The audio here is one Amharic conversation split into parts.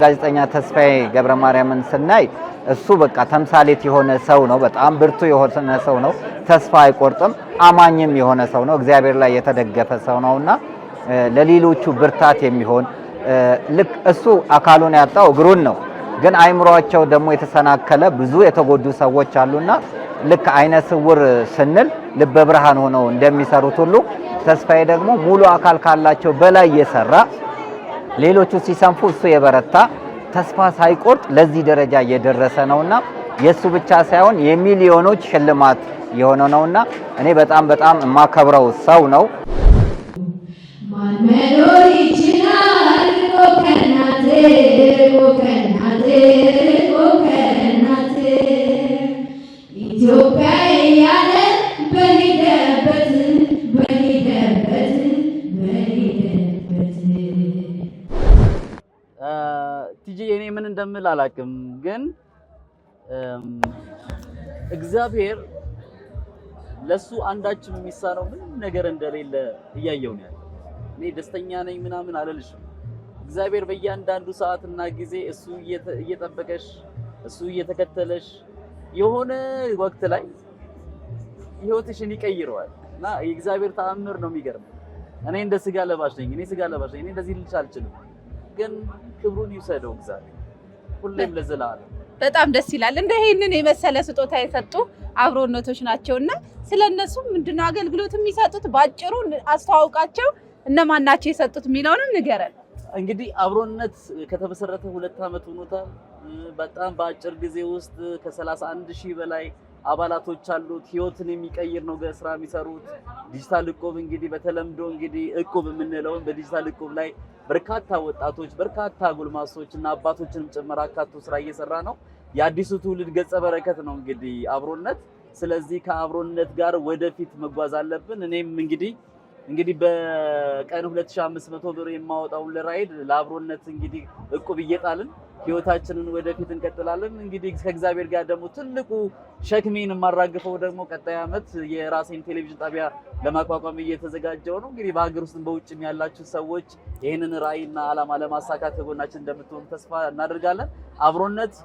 ጋዜጠኛ ተስፋዬ ገብረማርያምን ስናይ እሱ በቃ ተምሳሌት የሆነ ሰው ነው። በጣም ብርቱ የሆነ ሰው ነው። ተስፋ አይቆርጥም። አማኝም የሆነ ሰው ነው። እግዚአብሔር ላይ የተደገፈ ሰው ነውና ለሌሎቹ ብርታት የሚሆን ልክ እሱ አካሉን ያጣው እግሩን ነው። ግን አይምሮአቸው ደግሞ የተሰናከለ ብዙ የተጎዱ ሰዎች አሉና ልክ አይነ ስውር ስንል ልበ ብርሃን ሆነው እንደሚሰሩት ሁሉ ተስፋዬ ደግሞ ሙሉ አካል ካላቸው በላይ የሰራ ሌሎቹ ሲሰንፉ እሱ የበረታ ተስፋ ሳይቆርጥ ለዚህ ደረጃ እየደረሰ ነውና የሱ ብቻ ሳይሆን የሚሊዮኖች ሽልማት የሆነ ነውና እኔ በጣም የማከብረው ሰው ነው። ኢትዮጵያ ያለ ቲጂ እኔ ምን እንደምል አላውቅም፣ ግን እግዚአብሔር ለሱ አንዳችም የሚሳነው ምንም ነገር እንደሌለ እያየው ነው ያለው። እኔ ደስተኛ ነኝ ምናምን አልልሽም። እግዚአብሔር በእያንዳንዱ ሰዓትና ጊዜ እሱ እየጠበቀሽ እሱ እየተከተለሽ የሆነ ወቅት ላይ ህይወትሽን ይቀይረዋል እና የእግዚአብሔር ተአምር ነው የሚገርመው። እኔ እንደ ስጋ ለባሽ ነኝ፣ እኔ እንደዚህ ልልሽ አልችልም፣ ግን ክብሩን ይውሰደው እግዚአብሔር ሁሌም ለዘላለም። በጣም ደስ ይላል። እንደ ይሄንን የመሰለ ስጦታ የሰጡ አብሮነቶች ናቸውና ስለነሱ ምንድነው አገልግሎት የሚሰጡት? ባጭሩ አስተዋውቃቸው፣ እነማን ናቸው የሰጡት የሚለውንም ንገረን። እንግዲህ አብሮነት ከተመሰረተ 2 አመት ሆኖታል። በጣም በአጭር ጊዜ ውስጥ ከ31000 በላይ አባላቶች አሉት። ህይወትን የሚቀይር ነው ስራ የሚሰሩት። ዲጂታል እቁብ እንግዲህ በተለምዶ እንግዲህ እቁብ የምንለው በዲጂታል እቁብ ላይ በርካታ ወጣቶች፣ በርካታ ጎልማሶች እና አባቶችንም ጭምር አካቶ ስራ እየሰራ ነው። የአዲሱ ትውልድ ገጸ በረከት ነው እንግዲህ አብሮነት። ስለዚህ ከአብሮነት ጋር ወደፊት መጓዝ አለብን። እኔም እንግዲህ በቀን 2500 ብር የማወጣውን ለራይድ ለአብሮነት እንግዲህ እቁብ እየጣልን ህይወታችንን ወደፊት እንቀጥላለን። እንግዲህ ከእግዚአብሔር ጋር ደግሞ ትልቁ ሸክሜን የማራግፈው ደግሞ ቀጣይ አመት የራሴን ቴሌቪዥን ጣቢያ ለማቋቋም እየተዘጋጀው ነው። እንግዲህ በሀገር ውስጥም በውጭም ያላችሁ ሰዎች ይህንን ራዕይና ዓላማ ለማሳካት ከጎናችን እንደምትሆኑ ተስፋ እናደርጋለን። አብሮነት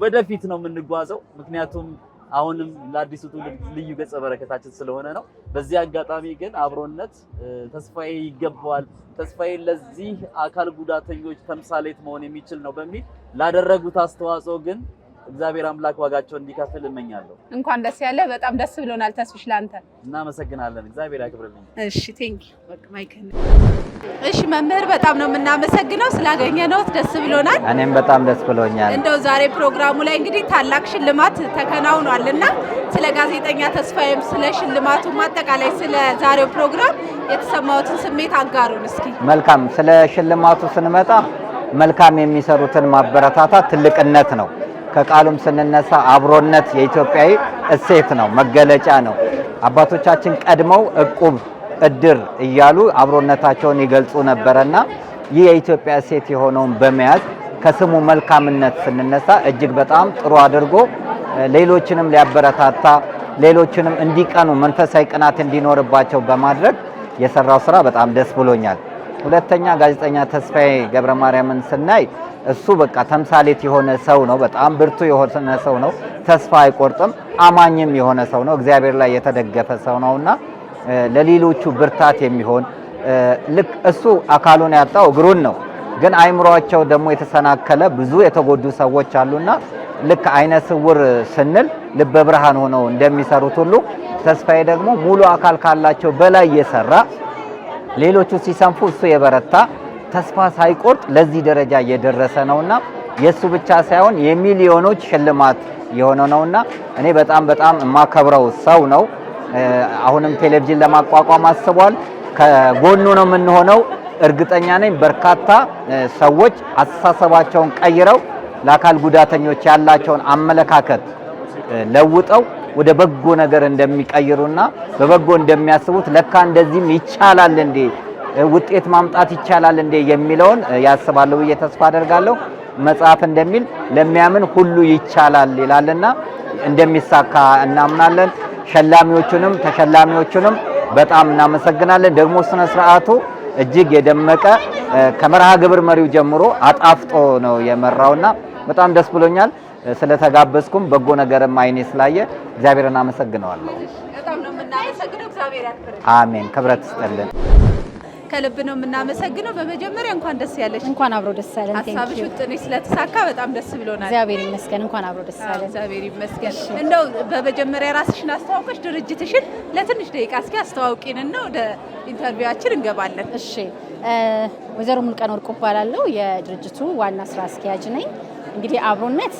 ወደፊት ነው የምንጓዘው፣ ምክንያቱም አሁንም ለአዲሱ ትውልድ ልዩ ገጸ በረከታችን ስለሆነ ነው። በዚህ አጋጣሚ ግን አብሮነት ተስፋዬ ይገባዋል፣ ተስፋዬ ለዚህ አካል ጉዳተኞች ተምሳሌት መሆን የሚችል ነው በሚል ላደረጉት አስተዋጽኦ ግን እግዚአብሔር አምላክ ዋጋቸውን እንዲከፍል እመኛለሁ። እንኳን ደስ ያለ። በጣም ደስ ብሎናል። ተስፍሽ ላንተ እናመሰግናለን። እግዚአብሔር ያክብርልኝ። እሺ ቴንክ ዩ። በቃ ማይከን እሺ መምህር በጣም ነው የምናመሰግነው ስላገኘነው፣ ደስ ብሎናል። እኔም በጣም ደስ ብሎኛል። እንደው ዛሬ ፕሮግራሙ ላይ እንግዲህ ታላቅ ሽልማት ተከናውኗልና ስለ ጋዜጠኛ ተስፋዬም ስለ ሽልማቱ ማጠቃላይ ስለ ዛሬው ፕሮግራም የተሰማዎትን ስሜት አጋሩን እስኪ። መልካም። ስለ ሽልማቱ ስንመጣ መልካም የሚሰሩትን ማበረታታት ትልቅነት ነው። ከቃሉም ስንነሳ አብሮነት የኢትዮጵያዊ እሴት ነው፣ መገለጫ ነው። አባቶቻችን ቀድመው እቁብ፣ እድር እያሉ አብሮነታቸውን ይገልጹ ነበርና ይህ የኢትዮጵያ እሴት የሆነውን በመያዝ ከስሙ መልካምነት ስንነሳ እጅግ በጣም ጥሩ አድርጎ ሌሎችንም ሊያበረታታ ሌሎችንም እንዲቀኑ መንፈሳዊ ቅናት እንዲኖርባቸው በማድረግ የሰራው ስራ በጣም ደስ ብሎኛል። ሁለተኛ ጋዜጠኛ ተስፋዬ ገብረማርያምን ስናይ እሱ በቃ ተምሳሌት የሆነ ሰው ነው። በጣም ብርቱ የሆነ ሰው ነው። ተስፋ አይቆርጥም። አማኝም የሆነ ሰው ነው። እግዚአብሔር ላይ የተደገፈ ሰው ነውና ለሌሎቹ ብርታት የሚሆን ልክ እሱ አካሉን ያጣው እግሩን ነው። ግን አይምሮአቸው ደግሞ የተሰናከለ ብዙ የተጎዱ ሰዎች አሉና ልክ አይነ ስውር ስንል ልበ ብርሃን ሆነው እንደሚሰሩት ሁሉ ተስፋዬ ደግሞ ሙሉ አካል ካላቸው በላይ የሰራ ሌሎቹ ሲሰንፉ እሱ የበረታ ተስፋ ሳይቆርጥ ለዚህ ደረጃ እየደረሰ ነውና የሱ ብቻ ሳይሆን የሚሊዮኖች ሽልማት የሆነ ነውና እኔ በጣም የማከብረው ሰው ነው። አሁንም ቴሌቪዥን ለማቋቋም አስቧል። ከጎኑ ነው የምንሆነው። እርግጠኛ ነኝ በርካታ ሰዎች አስተሳሰባቸውን ቀይረው ለአካል ጉዳተኞች ያላቸውን አመለካከት ለውጠው ወደ በጎ ነገር እንደሚቀይሩና በበጎ እንደሚያስቡት ለካ እንደዚህም ይቻላል እንዴ ውጤት ማምጣት ይቻላል እንዴ የሚለውን ያስባሉ ብዬ ተስፋ አደርጋለሁ። መጽሐፍ እንደሚል ለሚያምን ሁሉ ይቻላል ይላልና እንደሚሳካ እናምናለን። ሸላሚዎቹንም ተሸላሚዎቹንም በጣም እናመሰግናለን። ደግሞ ስነ ስርዓቱ እጅግ የደመቀ ከመርሃ ግብር መሪው ጀምሮ አጣፍጦ ነው የመራውና በጣም ደስ ብሎኛል። ስለተጋበዝኩም በጎ ነገርም አይኔ ስላየ እግዚአብሔርን አመሰግነዋለሁ። በጣም ነው የምናመሰግነው። እግዚአብሔር ያክብርልን። አሜን። ክብረት ይስጥልን። ከልብ ነው የምናመሰግነው። በመጀመሪያ እንኳን ደስ ያለሽ። እንኳን አብሮ ደስ ያለን። ሀሳብሽ ውጥንሽ ስለተሳካ በጣም ደስ ብሎናል። እግዚአብሔር ይመስገን። እንኳን አብሮ ደስ ያለን። እግዚአብሔር ይመስገን። እንደው በመጀመሪያ ራስሽን አስተዋውቀሽ ድርጅትሽን ለትንሽ ደቂቃ እስኪ አስተዋውቂንና ወደ ኢንተርቪዋችን እንገባለን። እሺ፣ ወይዘሮ ሙሉቀን ወርቁ እባላለሁ። የድርጅቱ ዋና ስራ አስኪያጅ ነኝ። እንግዲህ አብሮነት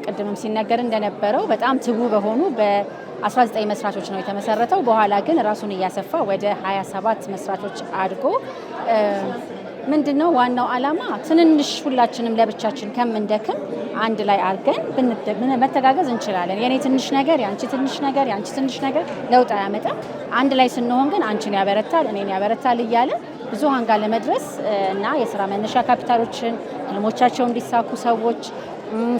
ቅድምም ሲነገር እንደነበረው በጣም ትጉ በሆኑ በ19 መስራቾች ነው የተመሰረተው። በኋላ ግን ራሱን እያሰፋ ወደ 27 መስራቾች አድጎ ምንድነው ዋናው ዓላማ ትንንሽ ሁላችንም ለብቻችን ከምንደክም አንድ ላይ አድርገን መተጋገዝ እንችላለን። የኔ ትንሽ ነገር ያንቺ ትንሽ ነገር ያንቺ ትንሽ ነገር ለውጥ አያመጣም። አንድ ላይ ስንሆን ግን አንቺን ያበረታል እኔን ያበረታል እያለ ብዙሃን ጋር ለመድረስ እና የስራ መነሻ ካፒታሎችን ህልሞቻቸው እንዲሳኩ ሰዎች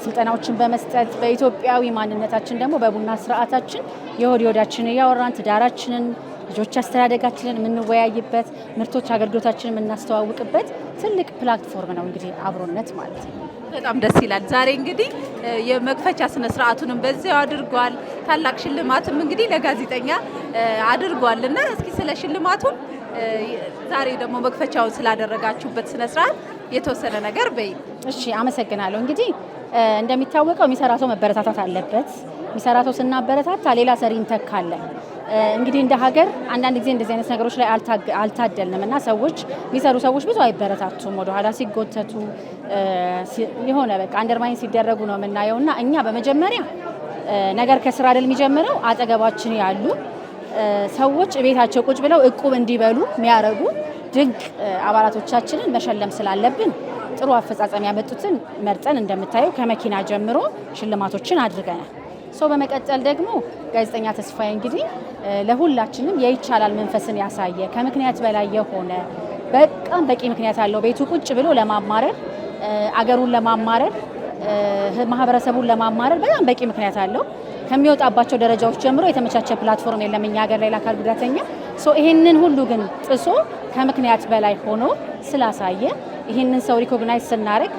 ስልጠናዎችን በመስጠት በኢትዮጵያዊ ማንነታችን ደግሞ በቡና ስርዓታችን የሆድ ሆዳችንን እያወራን ትዳራችንን ልጆች አስተዳደጋችንን የምንወያይበት ምርቶች አገልግሎታችንን የምናስተዋውቅበት ትልቅ ፕላትፎርም ነው እንግዲህ አብሮነት ማለት ነው። በጣም ደስ ይላል። ዛሬ እንግዲህ የመክፈቻ ስነ ስርዓቱንም በዚያው አድርጓል። ታላቅ ሽልማትም እንግዲህ ለጋዜጠኛ አድርጓልና እስኪ ስለ ሽልማቱን ዛሬ ደግሞ መክፈቻውን ስላደረጋችሁበት ስነ ስርዓት የተወሰነ ነገር በይ። እሺ፣ አመሰግናለሁ። እንግዲህ እንደሚታወቀው የሚሰራ ሰው መበረታታት አለበት። የሚሰራ ሰው ስናበረታታ ሌላ ሰሪ እንተካለን። እንግዲህ እንደ ሀገር አንዳንድ ጊዜ እንደዚህ አይነት ነገሮች ላይ አልታደልንም እና ሰዎች የሚሰሩ ሰዎች ብዙ አይበረታቱም። ወደኋላ ሲጎተቱ የሆነ በቃ አንደርማይን ሲደረጉ ነው የምናየው እና እኛ በመጀመሪያ ነገር ከስራ አይደል የሚጀምረው አጠገባችን ያሉ ሰዎች ቤታቸው ቁጭ ብለው እቁብ እንዲበሉ የሚያደርጉ ድንቅ አባላቶቻችንን መሸለም ስላለብን ጥሩ አፈጻጸም ያመጡትን መርጠን እንደምታየው ከመኪና ጀምሮ ሽልማቶችን አድርገናል። በመቀጠል ደግሞ ጋዜጠኛ ተስፋዬ እንግዲህ ለሁላችንም የይቻላል መንፈስን ያሳየ ከምክንያት በላይ የሆነ በጣም በቂ ምክንያት አለው። ቤቱ ቁጭ ብሎ ለማማረር አገሩን ለማማረር ማህበረሰቡን ለማማረር በጣም በቂ ምክንያት አለው። ከሚወጣባቸው ደረጃዎች ጀምሮ የተመቻቸ ፕላትፎርም የለም እኛ ሀገር ላይ ለአካል ጉዳተኛ። ይሄንን ሁሉ ግን ጥሶ ከምክንያት በላይ ሆኖ ስላሳየ ይሄንን ሰው ሪኮግናይዝ ስናደርግ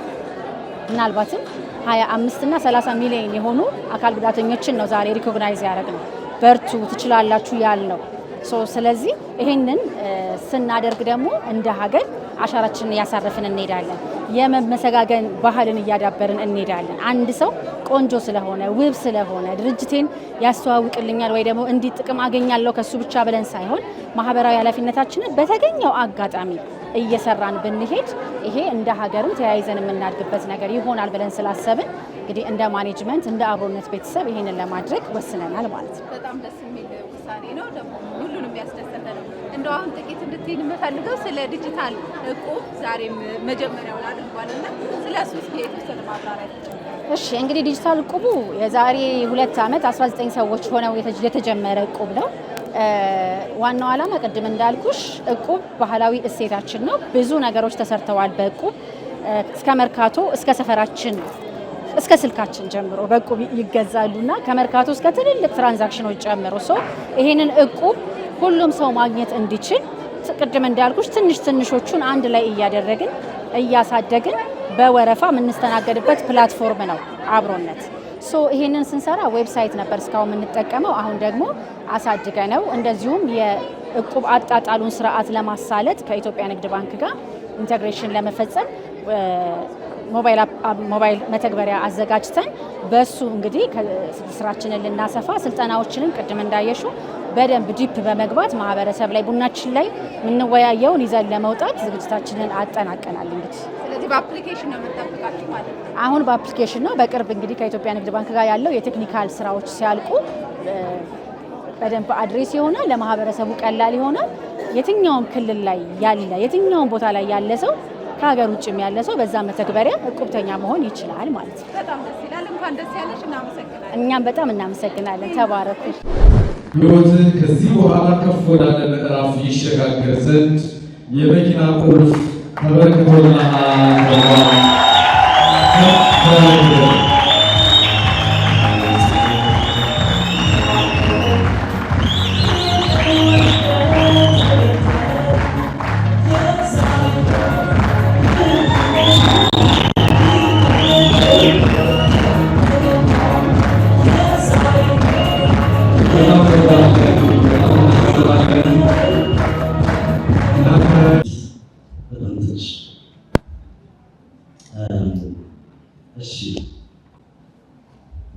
ምናልባትም 25 እና 30 ሚሊዮን የሆኑ አካል ጉዳተኞችን ነው ዛሬ ሪኮግናይዝ ያደረግነው። በርቱ ትችላላችሁ ያልነው። ስለዚህ ይሄንን ስናደርግ ደግሞ እንደ ሀገር አሻራችንን እያሳረፍን እንሄዳለን። የመመሰጋገን ባህልን እያዳበርን እንሄዳለን። አንድ ሰው ቆንጆ ስለሆነ ውብ ስለሆነ ድርጅቴን ያስተዋውቅልኛል ወይ ደግሞ እንዲህ ጥቅም አገኛለሁ ከሱ ብቻ ብለን ሳይሆን ማህበራዊ ኃላፊነታችንን በተገኘው አጋጣሚ እየሰራን ብንሄድ ይሄ እንደ ሀገርም ተያይዘን የምናድግበት ነገር ይሆናል ብለን ስላሰብን እንግዲህ እንደ ማኔጅመንት እንደ አብሮነት ቤተሰብ ይሄንን ለማድረግ ወስነናል ማለት ነው። በጣም ደስ የሚል ውሳኔ ነው፣ ደግሞ ሁሉንም ያስደሰተ ነው። እንደው አሁን ጥቂት እንድትይን የምፈልገው ስለ ዲጂታል እቁብ ዛሬም መጀመሪያውን አድርጓልና ስለሱ እስኪ የተወሰነ ማብራሪያ። እሺ፣ እንግዲህ ዲጂታል እቁቡ የዛሬ 2 ዓመት 19 ሰዎች ሆነው የተጀመረ እቁብ ነው። ዋናው ዓላማ ቅድም እንዳልኩሽ እቁብ ባህላዊ እሴታችን ነው። ብዙ ነገሮች ተሰርተዋል በእቁብ እስከ መርካቶ እስከ ሰፈራችን እስከ ስልካችን ጀምሮ በእቁብ ይገዛሉና ከመርካቶ እስከ ትልልቅ ትራንዛክሽኖች ጨምሮ ይሄንን እቁብ ሁሉም ሰው ማግኘት እንዲችል ቅድም እንዳልኩሽ ትንሾቹን አንድ ላይ እያደረግን እያሳደግን በወረፋ የምንስተናገድበት ፕላትፎርም ነው አብሮነት። ይሄንን ስንሰራ ዌብሳይት ነበር እስካሁን የምንጠቀመው። አሁን ደግሞ አሳድገነው እንደዚሁም የእቁብ አጣጣሉን ስርዓት ለማሳለጥ ከኢትዮጵያ ንግድ ባንክ ጋር ኢንተግሬሽን ለመፈጸም ሞባይል መተግበሪያ አዘጋጅተን በሱ እንግዲህ ስራችንን ልናሰፋ ስልጠናዎችንን ቅድም እንዳየሹ በደንብ ዲፕ በመግባት ማህበረሰብ ላይ ቡናችን ላይ የምንወያየውን ይዘን ለመውጣት ዝግጅታችንን አጠናቀናል። እንግዲህ ስለዚህ በአፕሊኬሽን ነው የምንጠብቃችሁ ማለት ነው? አሁን በአፕሊኬሽን ነው። በቅርብ እንግዲህ ከኢትዮጵያ ንግድ ባንክ ጋር ያለው የቴክኒካል ስራዎች ሲያልቁ በደንብ አድሬስ ይሆናል፣ ለማህበረሰቡ ቀላል ይሆናል። የትኛውም ክልል ላይ ያለ የትኛውም ቦታ ላይ ያለ ሰው ከሀገር ውጭም ያለ ሰው በዛ መተግበሪያ እቁብተኛ መሆን ይችላል ማለት ነው። በጣም ደስ ይላል። እንኳን ደስ ያለሽ። እናመሰግናለን። እኛም በጣም እናመሰግናለን። ተባረኩ። ሕይወትን ከዚህ በኋላ ከፍ ወዳለ ምዕራፍ ይሸጋገር ዘንድ የመኪና ቁልፍ ተበርክቶልሃል።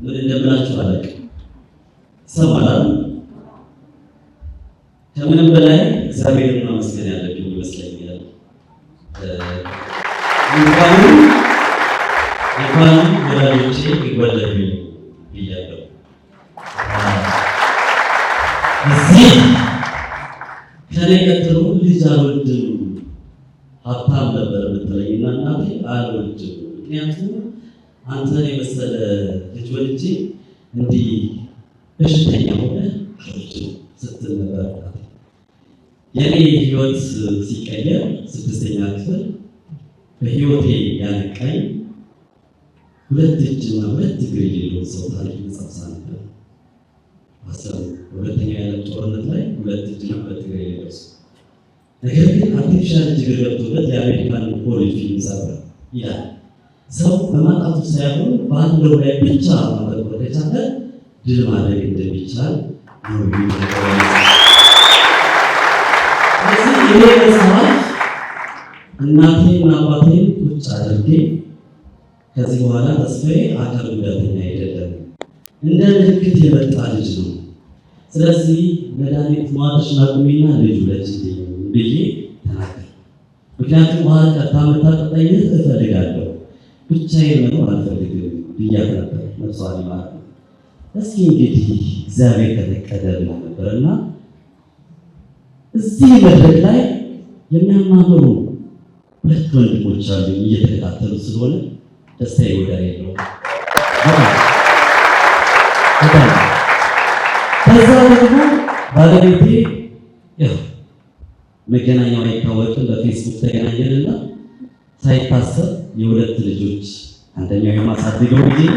ምን እንደምላችሁ አላውቅም። ሰማላል ከምንም በላይ እግዚአብሔርን ማመስገን ያለብኝ ይመስለኛል። እንኳን ወላጆቼ ይወለዱ ብያለሁ። እዚህ ከኔ ቀጥሎ ልጅ አልወልድም ሀብታም ነበር የምትለኝና እናቴ አልወልድም፣ ምክንያቱም አንተን የመሰለ ልጅ ወልጄ እንዲህ በሽተኛ ሆነ አልወልድም ስትል ነበር። የኔ ህይወት ሲቀየር 6ኛ ክፍል በህይወቴ ያነቃኝ 2 እጅና 2 እግር የሌለው ሰው ታሪክ መጽሐፍ ነበር። በሁለተኛው የዓለም ጦርነት ላይ 2 እጅና 2 እግር የሌለው ሰው ነገር ግን አርቲፊሻል እግር ገብቶበት የአሜሪካን ኮሌጅ ፊልም ሰራ ይላል። ሰው በማጣቱ ሳይሆን ባለው ላይ ብቻ ማድረግ ከቻለ ድል ማድረግ እንደሚቻል ነው የሚነገረው። ስለዚህ ይሄ መጽሐፍ እናቴና አባቴን ቁጭ አድርጌ ከዚህ በኋላ ተስፋዬ አካል ጉዳተኛ አይደለም፣ እንደ ምልክት የመጣ ልጅ ነው። ስለዚህ መድኃኒት መዋጥሽን አቁሚና ልጅ ውለጂልኝ ብዬ ተናገር። ምክንያቱም በኋላ ቀጥታ መታጠጠኝነት እፈልጋለሁ፣ ብቻዬን መኖር አልፈልግም ብያት ነበር። ነፍሷን ማለት ነው። እስኪ እንግዲህ እግዚአብሔር ከተቀደ ብላ ነበርና እዚህ መድረክ ላይ የሚያማምሩ 2 ወንድሞች አሉ እየተከታተሉ ስለሆነ ደስታዬ ወደር የለውም። ከዛ ደግሞ ባለቤቴ መገናኛው አይታወቅም፣ በፌስቡክ ተገናኘንና ሳይታሰብ የ2 ልጆች አንደኛው የማሳድገው ልጅ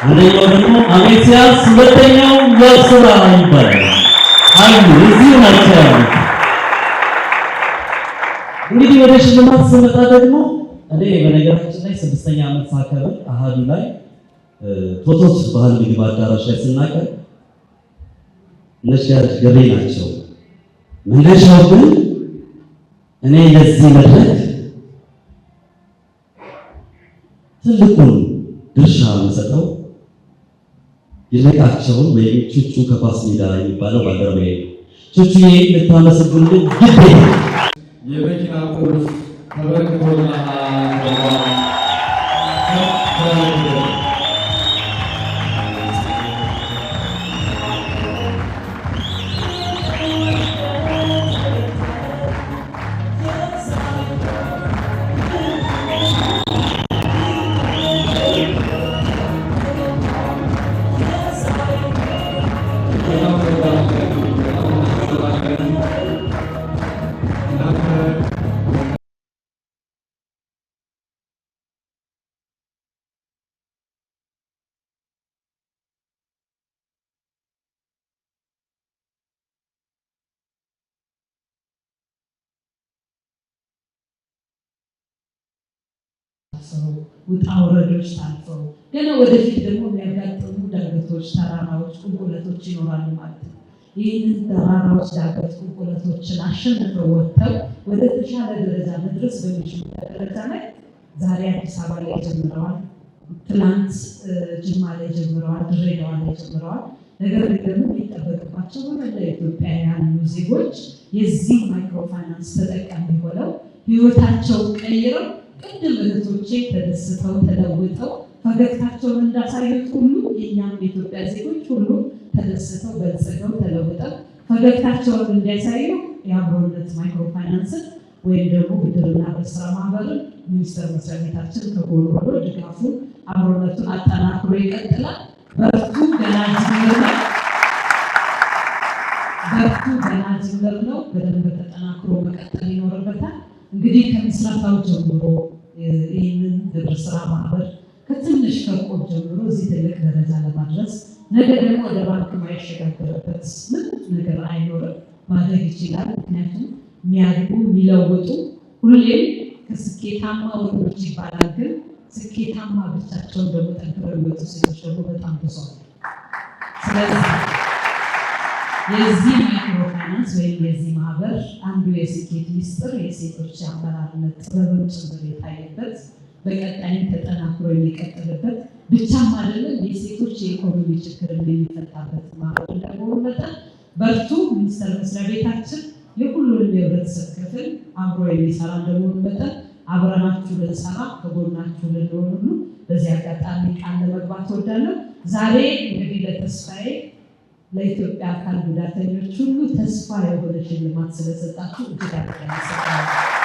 አንደኛው ደግሞ አሜሲያስ 2ኛው ወስራ ይባላል አሉ። እዚህ ናቸው ያሉት። እንግዲህ ወደ ሽልማት ስመጣ ደግሞ እኔ በነገራችን ላይ 6ኛ ዓመት ሳከብር አሃዱ ላይ ቶቶስ ባህል ምግብ አዳራሽ ላይ ስናቀር ነሽጋር ገሬ ናቸው። መነሻው ግን እኔ ለዚህ መድረክ ትልቁን ድርሻ የምሰጠው ይልቃቸውን ወይም ቹቹ ከኳስ ሜዳ የሚባለው ባልደረባዬ ቹቹዬ ልታመሰግኑልኝ ግዴታ የመኪና ቁልፍ ተበርክቶልሃል። ውጣ ወረዶች ታልፈው ገና ወደፊት ደግሞ የሚያጋጥሙ ዳገቶች፣ ተራራዎች፣ ቁልቁለቶች ይኖራሉ ማለት ነው። ይህንን ተራራዎች፣ ዳገት፣ ቁልቁለቶችን አሸንፈው ወጥተው ወደ ተሻለ ደረጃ መድረስ በሚችሉበት ደረጃ ላይ ዛሬ አዲስ አበባ ላይ ጀምረዋል። ትናንት ጅማ ላይ ጀምረዋል፣ ድሬዳዋ ላይ ጀምረዋል። ነገር ግን ደግሞ የሚጠበቅባቸው በመላ ኢትዮጵያውያን ዜጎች የዚህ ማይክሮፋይናንስ ተጠቃሚ ሆነው ህይወታቸው ቀይረው ቅድም እህቶቼ ተደስተው ተለውጠው ፈገግታቸውን እንዳሳዩት ሁሉ የእኛም የኢትዮጵያ ዜጎች ሁሉ ተደስተው በልጽገው ተለውጠው ፈገግታቸውን እንዲያሳዩ የአብሮነት ማይክሮፋይናንስን ወይም ደግሞ ብድርና በስራ ማህበርን ሚኒስቴር መስሪያ ቤታችን ከጎኑ ሆኖ ድጋፉን አብሮነቱን አጠናክሮ ይቀጥላል። በርቱ፣ ገና ጅምር ነው። በርቱ፣ ገና ጅምር ነው። በደንብ ተጠናክሮ መቀጠል ይኖርበታል። እንግዲህ ከምስረታው ጀምሮ ይህንን ህብረት ስራ ማህበር ከትንሽ ከቆብ ጀምሮ እዚህ ትልቅ ደረጃ ለማድረስ ነገ ደግሞ ወደ ባንክ ማይሸጋገርበት ምንም ነገር አይኖርም። ማድረግ ይችላል። ምክንያቱም የሚያድጉ የሚለውጡ ሁሌም ከስኬታማ ወንዶች ይባላል፣ ግን ስኬታማ ብቻቸውን ደግሞ ጠንክረው የሚወጡ ሴቶች ደግሞ በጣም ብዙ። ስለዚህ የዚህ ማይክሮፋይናንስ ወይም የዚህ ማህበር አንዱ የስኬት ሚስጥር የሴቶች አመራርነት ጥበብን ጭምር የታየበት በቀጣይም ተጠናክሮ የሚቀጥልበት ብቻም አይደለም የሴቶች የኢኮኖሚ ችግር የሚፈታበት ማህበር እንደመሆኑ መጠን በርቱ። ሚኒስቴር መስሪያ ቤታችን የሁሉንም የህብረተሰብ ክፍል አብሮ የሚሰራ እንደመሆኑ መጠን አብረናችሁ ልንሰራ ከጎናችሁ ልንሆን ሁሉ በዚህ አጋጣሚ ቃል ለመግባት እወዳለሁ። ዛሬ እንግዲህ ለተስፋዬ ለኢትዮጵያ አካል ጉዳተኞች ሁሉ ተስፋ የሆነ ሽልማት ስለሰጣችሁ እጅግ አድርገን እናመሰግናለን።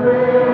Amen.